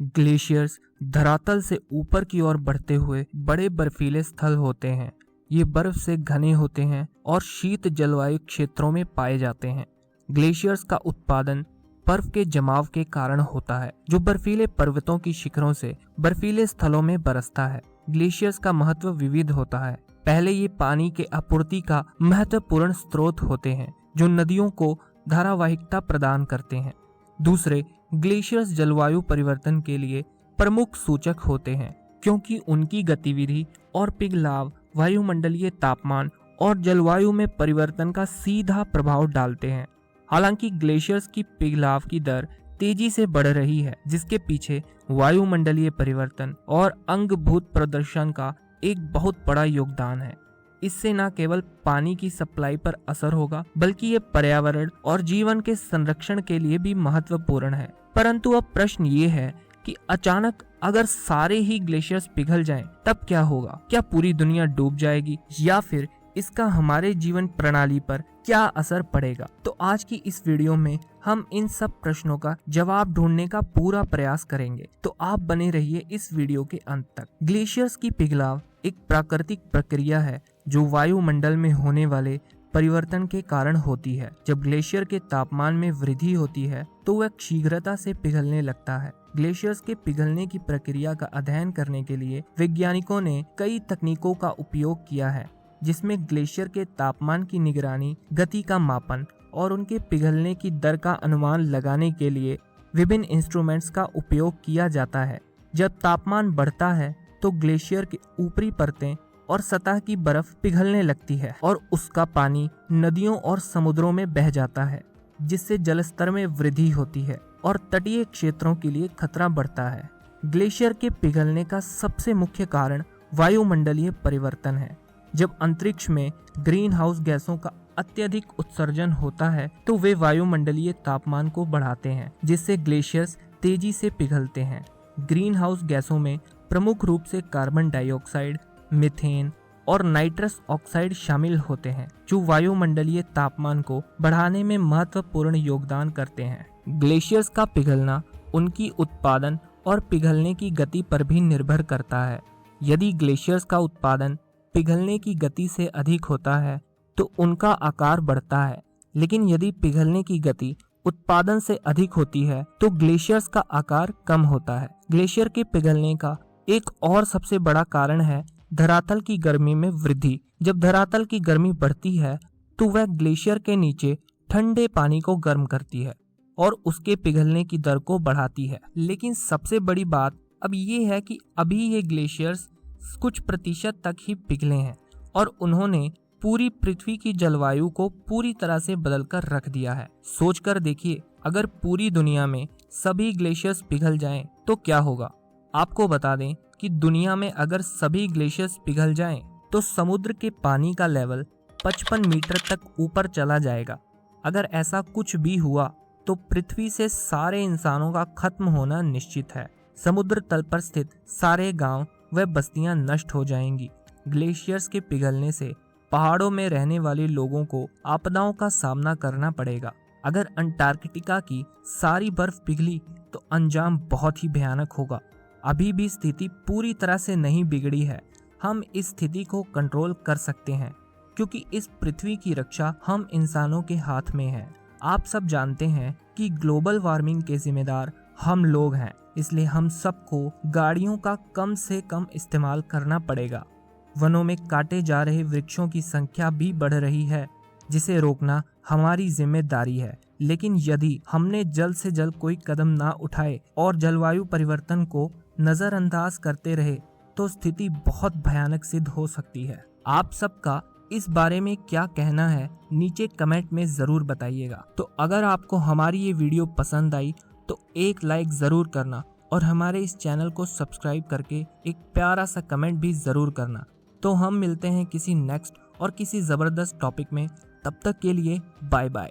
Glaciers धरातल से ऊपर की ओर बढ़ते हुए बड़े बर्फीले स्थल होते हैं। ये बर्फ से घने होते हैं और शीत जलवायु क्षेत्रों में पाए जाते हैं। ग्लेशियर्स का उत्पादन बर्फ के जमाव के कारण होता है, जो बर्फीले पर्वतों की शिखरों से बर्फीले स्थलों में बरसता है। ग्लेशियर्स का महत्व विविध होता है। पहले ये पानी के आपूर्ति का महत्वपूर्ण स्रोत होते हैं, जो नदियों को धारावाहिकता प्रदान करते हैं। दूसरे, ग्लेशियर्स जलवायु परिवर्तन के लिए प्रमुख सूचक होते हैं, क्योंकि उनकी गतिविधि और पिघलाव वायुमंडलीय तापमान और जलवायु में परिवर्तन का सीधा प्रभाव डालते हैं। हालांकि ग्लेशियर्स की पिघलाव की दर तेजी से बढ़ रही है, जिसके पीछे वायुमंडलीय परिवर्तन और अंगभूत प्रदर्शन का एक बहुत बड़ा योगदान है। इससे न केवल पानी की सप्लाई पर असर होगा, बल्कि ये पर्यावरण और जीवन के संरक्षण के लिए भी महत्वपूर्ण है। परंतु अब प्रश्न ये है कि अचानक अगर सारे ही ग्लेशियर्स पिघल जाएं, तब क्या होगा? क्या पूरी दुनिया डूब जाएगी, या फिर इसका हमारे जीवन प्रणाली पर क्या असर पड़ेगा? तो आज की इस वीडियो में हम इन सब प्रश्नों का जवाब ढूंढने का पूरा प्रयास करेंगे, तो आप बने रहिए इस वीडियो के अंत तक। ग्लेशियर्स की पिघलाव एक प्राकृतिक प्रक्रिया है जो वायुमंडल में होने वाले परिवर्तन के कारण होती है। जब ग्लेशियर के तापमान में वृद्धि होती है तो वह शीघ्रता से पिघलने लगता है। ग्लेशियर्स के पिघलने की प्रक्रिया का अध्ययन करने के लिए वैज्ञानिकों ने कई तकनीकों का उपयोग किया है, जिसमें ग्लेशियर के तापमान की निगरानी, गति का मापन और उनके पिघलने की दर का अनुमान लगाने के लिए विभिन्न इंस्ट्रूमेंट्स का उपयोग किया जाता है। जब तापमान बढ़ता है तो ग्लेशियर की ऊपरी परतें और सतह की बर्फ पिघलने लगती है और उसका पानी नदियों और समुद्रों में बह जाता है, जिससे जलस्तर में वृद्धि होती है और तटीय क्षेत्रों के लिए खतरा बढ़ता है। ग्लेशियर के पिघलने का सबसे मुख्य कारण वायुमंडलीय परिवर्तन है। जब अंतरिक्ष में ग्रीन हाउस गैसों का अत्यधिक उत्सर्जन होता है तो वे वायुमंडलीय तापमान को बढ़ाते हैं, जिससे ग्लेशियर्स तेजी से पिघलते हैं। ग्रीन हाउस गैसों में प्रमुख रूप से कार्बन डाइऑक्साइड, मीथेन और नाइट्रस ऑक्साइड शामिल होते हैं, जो वायुमंडलीय तापमान को बढ़ाने में महत्वपूर्ण योगदान करते हैं। ग्लेशियर्स का पिघलना उनकी उत्पादन और पिघलने की गति पर भी निर्भर करता है। यदि ग्लेशियर्स का उत्पादन पिघलने की गति से अधिक होता है तो उनका आकार बढ़ता है, लेकिन यदि पिघलने की गति उत्पादन से अधिक होती है तो ग्लेशियर्स का आकार कम होता है। ग्लेशियर के पिघलने का एक और सबसे बड़ा कारण है धरातल की गर्मी में वृद्धि। जब धरातल की गर्मी बढ़ती है तो वह ग्लेशियर के नीचे ठंडे पानी को गर्म करती है और उसके पिघलने की दर को बढ़ाती है। लेकिन सबसे बड़ी बात अब ये है कि अभी ये ग्लेशियर्स कुछ प्रतिशत तक ही पिघले हैं और उन्होंने पूरी पृथ्वी की जलवायु को पूरी तरह से बदलकर रख दिया है। सोचकर देखिए, अगर पूरी दुनिया में सभी ग्लेशियर्स पिघल जाएं तो क्या होगा? आपको बता दें कि दुनिया में अगर सभी ग्लेशियर्स पिघल जाएं तो समुद्र के पानी का लेवल 55 मीटर तक ऊपर चला जाएगा। अगर ऐसा कुछ भी हुआ तो पृथ्वी से सारे इंसानों का खत्म होना निश्चित है। समुद्र तल पर स्थित सारे गांव व बस्तियां नष्ट हो जाएंगी। ग्लेशियर्स के पिघलने से पहाड़ों में रहने वाले लोगों को आपदाओं का सामना करना पड़ेगा। अगर अंटार्कटिका की सारी बर्फ पिघली तो अंजाम बहुत ही भयानक होगा। अभी भी स्थिति पूरी तरह से नहीं बिगड़ी है। हम इस स्थिति को कंट्रोल कर सकते हैं, क्योंकि इस पृथ्वी की रक्षा हम इंसानों के हाथ में है। आप सब जानते हैं कि ग्लोबल वार्मिंग के जिम्मेदार हम लोग हैं, इसलिए हम सबको गाड़ियों का कम से कम इस्तेमाल करना पड़ेगा। वनों में काटे जा रहे वृक्षों की संख्या भी बढ़ रही है, जिसे रोकना हमारी जिम्मेदारी है। लेकिन यदि हमने जल्द से जल्द कोई कदम ना उठाए और जलवायु परिवर्तन को नजरअंदाज करते रहे तो स्थिति बहुत भयानक सिद्ध हो सकती है। आप सबका इस बारे में क्या कहना है, नीचे कमेंट में जरूर बताइएगा। तो अगर आपको हमारी ये वीडियो पसंद आई तो एक लाइक जरूर करना और हमारे इस चैनल को सब्सक्राइब करके एक प्यारा सा कमेंट भी जरूर करना। तो हम मिलते हैं किसी नेक्स्ट और किसी जबरदस्त टॉपिक में। तब तक के लिए बाय बाय।